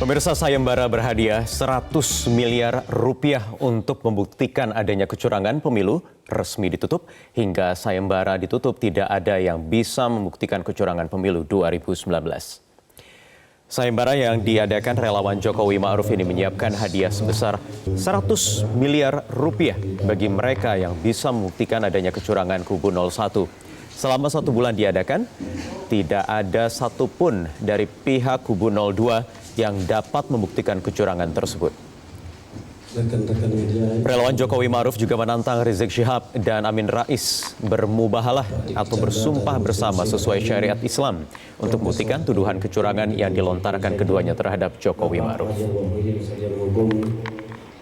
Pemirsa, sayembara berhadiah 100 miliar rupiah untuk membuktikan adanya kecurangan pemilu resmi ditutup. Hingga sayembara ditutup, tidak ada yang bisa membuktikan kecurangan pemilu 2019. Sayembara yang diadakan relawan Jokowi Ma'ruf ini menyiapkan hadiah sebesar 100 miliar rupiah bagi mereka yang bisa membuktikan adanya kecurangan kubu 01. Selama 1 bulan diadakan, tidak ada satupun dari pihak kubu 02 yang dapat membuktikan kecurangan tersebut. Relawan Jokowi Ma'ruf juga menantang Rizik Syihab dan Amin Rais bermubahalah atau bersumpah bersama sesuai syariat Islam untuk membuktikan tuduhan kecurangan yang dilontarkan keduanya terhadap Jokowi Ma'ruf.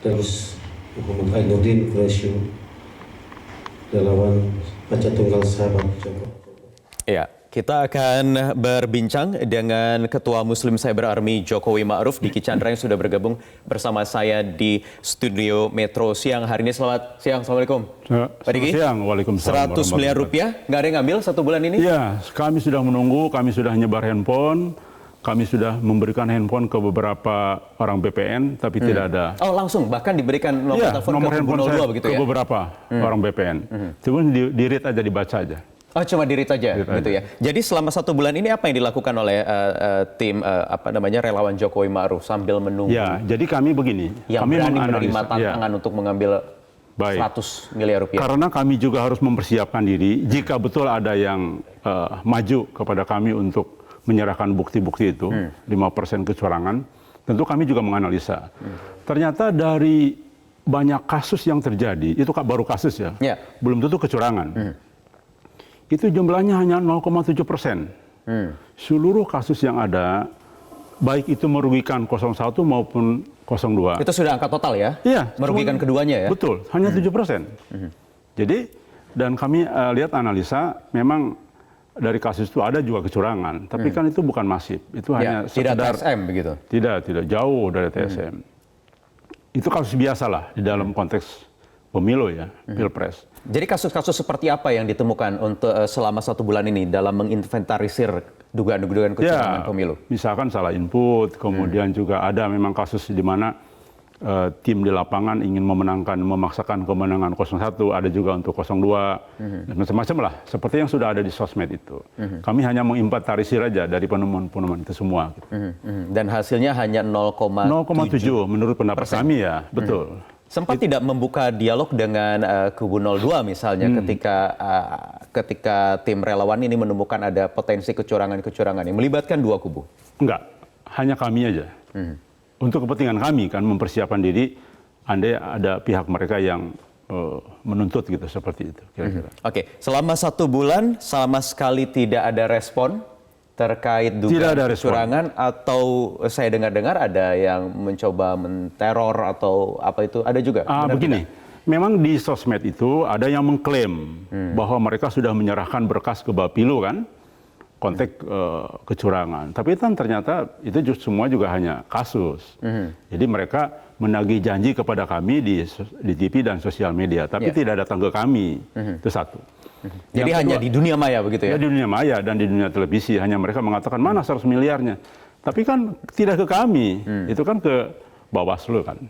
Terus Muhammad Ainuddin Quraisy, relawan Baca Tunggal Sahabat Jokowi. Ya, kita akan berbincang dengan Ketua Muslim Cyber Army Jokowi Ma'ruf, Diki Chandra, yang sudah bergabung bersama saya di studio Metro siang hari ini. Selamat siang, Assalamualaikum. Pak Diki. Siang, Waalaikumsalam. 100 miliar rupiah, nggak ada yang ngambil 1 bulan ini? Iya, kami sudah menunggu, kami sudah nyebar handphone, kami sudah memberikan handphone ke beberapa orang BPN, tapi tidak ada. Oh, langsung, bahkan diberikan nomor telepon nomor ke handphone saya 02 begitu ke ya? beberapa orang BPN. Cuma di-read aja, dibaca aja. Oh, cuma di-read aja gitu ya. Jadi selama 1 bulan ini apa yang dilakukan oleh tim relawan Jokowi Ma'ruf sambil menunggu? Ya, jadi kami begini. Yang kami berani menerima tantangan untuk mengambil 100 miliar rupiah. Karena kami juga harus mempersiapkan diri jika betul ada yang maju kepada kami untuk menyerahkan bukti-bukti itu, 5% kecurangan, tentu kami juga menganalisa. Ternyata dari banyak kasus yang terjadi, itu baru kasus ya, belum tentu kecurangan. Itu jumlahnya hanya 0,7%. Seluruh kasus yang ada, baik itu merugikan 01 maupun 02. Itu sudah angka total ya? Iya. Merugikan keduanya ya? Betul, hanya 7%. Jadi, dan kami lihat analisa, memang dari kasus itu ada juga kecurangan. Tapi kan itu bukan masif. Itu hanya tidak sekedar, TSM begitu? Tidak jauh dari TSM. Itu kasus biasa lah di dalam konteks pemilu ya, pilpres. Jadi kasus-kasus seperti apa yang ditemukan untuk selama 1 bulan ini dalam menginventarisir dugaan-dugaan kecurangan pemilu? Misalkan salah input, kemudian juga ada memang kasus di mana tim di lapangan ingin memaksakan kemenangan 01, ada juga untuk 02, dan macam-macam lah, seperti yang sudah ada di sosmed itu. Kami hanya menginventarisir aja dari penemuan-penemuan itu semua. Gitu. Dan hasilnya hanya 0,7 menurut pendapat kami ya, betul. Sempat tidak membuka dialog dengan kubu 02 misalnya ketika tim relawan ini menemukan ada potensi kecurangan-kecurangan yang melibatkan 2 kubu? Enggak, hanya kami aja. Untuk kepentingan kami kan mempersiapkan diri, andai ada pihak mereka yang menuntut gitu, seperti itu kira-kira. Oke, selama 1 bulan sama sekali tidak ada respon terkait dugaan kecurangan, atau saya dengar-dengar ada yang mencoba menteror atau apa itu, ada juga? Begini, memang di sosmed itu ada yang mengklaim bahwa mereka sudah menyerahkan berkas ke Bapilu kan, konteks kecurangan. Tapi kan ternyata itu semua juga hanya kasus. Jadi mereka menagih janji kepada kami di TV dan sosial media, tapi tidak datang ke kami. Itu satu. Jadi hanya di dunia maya begitu ya? Ya, di dunia maya dan di dunia televisi, hanya mereka mengatakan mana 100 miliarnya. Tapi kan tidak ke kami, itu kan ke Bawaslu kan.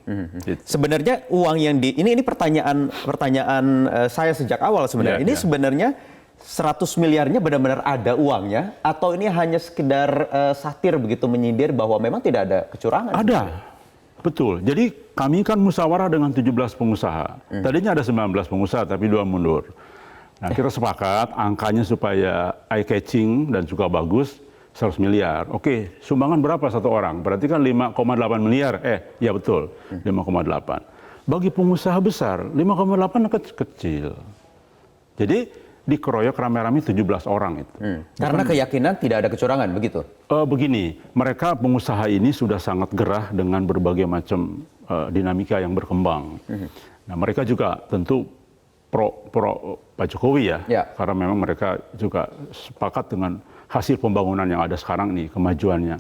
Sebenarnya uang yang ini pertanyaan saya sejak awal sebenarnya. Ini sebenarnya 100 miliarnya benar-benar ada uangnya, atau ini hanya sekedar satir begitu, menyindir bahwa memang tidak ada kecurangan? Ada, betul. Jadi kami kan musyawarah dengan 17 pengusaha. Tadinya ada 19 pengusaha, tapi 2 mundur. Nah, kita sepakat angkanya supaya eye-catching dan juga bagus, 100 miliar. Oke, sumbangan berapa satu orang? Berarti kan 5,8 miliar. Ya betul, 5,8. Bagi pengusaha besar, 5,8 kecil. Jadi dikeroyok rame-rame 17 orang itu. Karena keyakinan tidak ada kecurangan, begitu? Begini, mereka pengusaha ini sudah sangat gerah dengan berbagai macam dinamika yang berkembang. Nah, mereka juga tentu pro Pak Jokowi ya, karena memang mereka juga sepakat dengan hasil pembangunan yang ada sekarang nih, kemajuannya.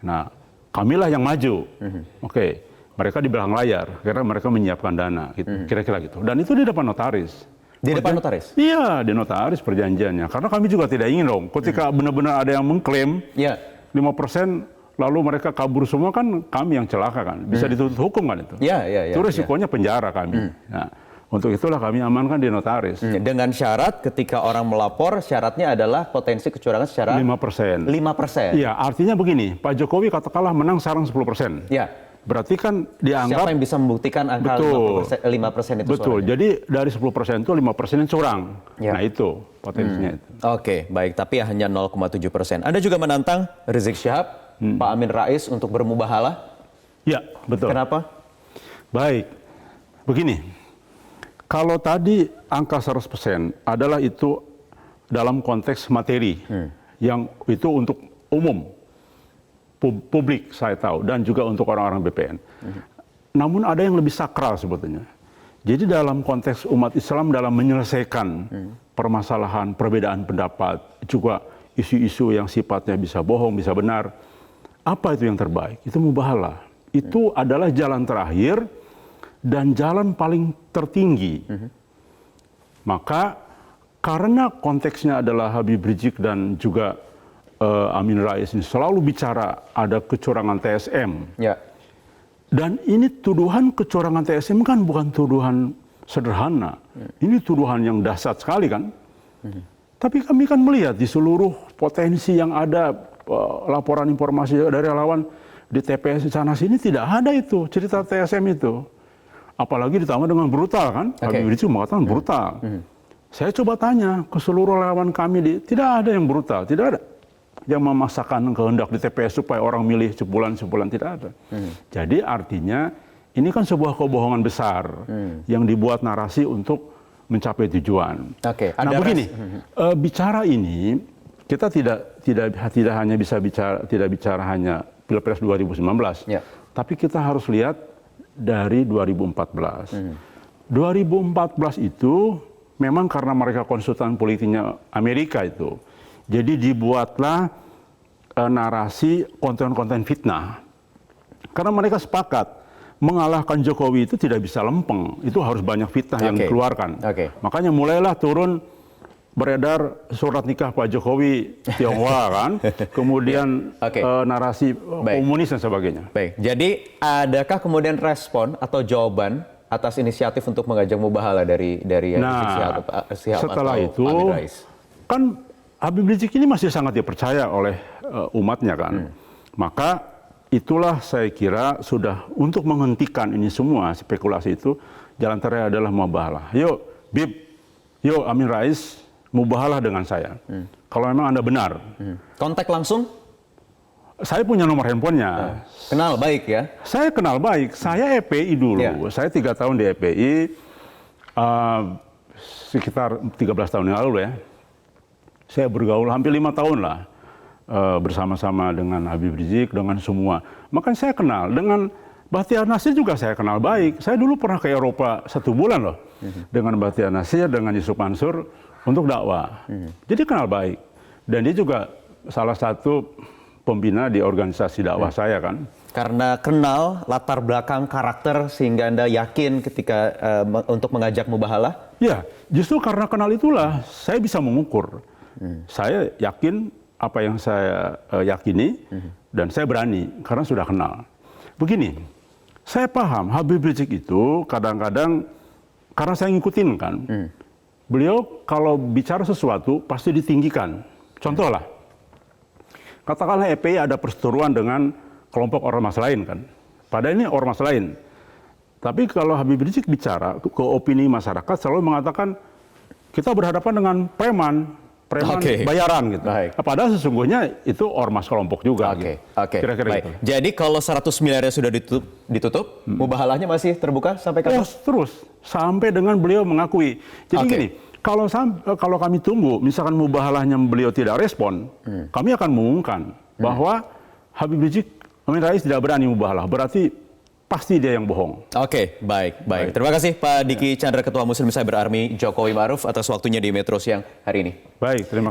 Nah, kamilah yang maju. Oke, mereka di belakang layar, karena mereka menyiapkan dana, gitu, kira-kira gitu. Dan itu di depan notaris. Di depan notaris? Iya, di notaris perjanjiannya. Karena kami juga tidak ingin dong, ketika benar-benar ada yang mengklaim 5%, lalu mereka kabur semua, kan kami yang celaka kan, bisa dituntut hukum kan itu. Itu resikonya penjara kami. Nah, untuk itulah kami amankan di notaris. Dengan syarat ketika orang melapor, syaratnya adalah potensi kecurangan secara 5%. 5%. Iya, artinya begini, Pak Jokowi katakanlah menang sekarang 10%. Ya. Berarti kan dianggap... Siapa yang bisa membuktikan angka 5% itu Betul, suaranya? jadi dari 10% itu 5% yang curang. Ya. Nah itu potensinya itu. Oke, baik. Tapi hanya 0,7%. Anda juga menantang Rizik Syihab, Pak Amin Rais untuk bermubahalah? Ya, betul. Kenapa? Baik, begini. Kalau tadi angka 100% adalah itu dalam konteks materi, yang itu untuk umum, publik saya tahu, dan juga untuk orang-orang BPN. Namun ada yang lebih sakral sebetulnya. Jadi dalam konteks umat Islam dalam menyelesaikan permasalahan perbedaan pendapat, juga isu-isu yang sifatnya bisa bohong, bisa benar, apa itu yang terbaik? Itu mubahalah. Itu adalah jalan terakhir dan jalan paling tertinggi. Maka karena konteksnya adalah Habib Rizik dan juga Amin Rais ini selalu bicara ada kecurangan TSM. Ya. Dan ini tuduhan kecurangan TSM kan bukan tuduhan sederhana. Ini tuduhan yang dahsyat sekali kan. Tapi kami kan melihat di seluruh potensi yang ada, laporan informasi dari relawan di TPS di sana sini tidak ada itu cerita TSM itu. Apalagi ditambah dengan brutal kan. Habib Rizik mengatakan brutal. Saya coba tanya ke seluruh relawan kami, tidak ada yang brutal, tidak ada yang memaksakan kehendak di TPS supaya orang milih sebulan tidak ada. Jadi artinya ini kan sebuah kebohongan besar yang dibuat narasi untuk mencapai tujuan. Nah begini, bicara ini kita tidak hanya bisa bicara hanya Pilpres 2019, tapi kita harus lihat dari 2014. 2014 itu memang karena mereka konsultan politiknya Amerika itu. Jadi dibuatlah narasi konten-konten fitnah. Karena mereka sepakat mengalahkan Jokowi itu tidak bisa lempeng. Itu harus banyak fitnah yang dikeluarkan. Makanya mulailah turun beredar surat nikah Pak Jokowi Tionghoa kan. Kemudian narasi komunis dan sebagainya. Baik, jadi adakah kemudian respon atau jawaban atas inisiatif untuk mengajak mubahalah dari Nah, Syihab setelah atau itu Pak Amin Rais? Kan Habib Rizik ini masih sangat dipercaya oleh umatnya kan. Maka itulah saya kira sudah untuk menghentikan ini semua spekulasi itu, jalan terakhir adalah mubahalah. Yuk Bib, yuk Amin Rais, mubahalah dengan saya. Kalau memang Anda benar. Kontak langsung? Saya punya nomor handphonenya. Kenal baik ya? Saya kenal baik. Saya EPI dulu. Saya 3 tahun di EPI, sekitar 13 tahun yang lalu ya. Saya bergaul hampir 5 tahun lah bersama-sama dengan Habib Rizik, dengan semua. Makanya saya kenal. Dengan Bahtiar Nasir juga saya kenal baik. Saya dulu pernah ke Eropa 1 bulan loh. Dengan Bahtiar Nasir, dengan Yusuf Mansur untuk dakwah. Jadi kenal baik. Dan dia juga salah satu pembina di organisasi dakwah saya kan. Karena kenal latar belakang karakter sehingga Anda yakin ketika untuk mengajak mubahalah? Ya, justru karena kenal itulah saya bisa mengukur. Saya yakin apa yang saya yakini dan saya berani karena sudah kenal. Begini, saya paham Habib Rizik itu kadang-kadang karena saya ngikutin kan, beliau kalau bicara sesuatu pasti ditinggikan. Contoh lah, katakanlah EPI ada perseteruan dengan kelompok ormas lain kan, padahal ini ormas lain. Tapi kalau Habib Rizik bicara ke opini masyarakat selalu mengatakan kita berhadapan dengan preman bayaran gitu. Padahal sesungguhnya itu ormas kelompok juga. Kira-kira gitu. Jadi kalau 100 miliarnya sudah ditutup, mubahalahnya masih terbuka sampai kapan? Terus sampai dengan beliau mengakui. Jadi gini, kalau kami tunggu, misalkan mubahalahnya beliau tidak respon, kami akan mengumumkan bahwa Habib Rizik, Amin Rais tidak berani mubahalah. Berarti pasti dia yang bohong. Baik. Terima kasih Pak Diki Chandra, Ketua Muslim Cyber Army Jokowi Ma'ruf atas waktunya di Metro Siang hari ini. Baik, terima kasih.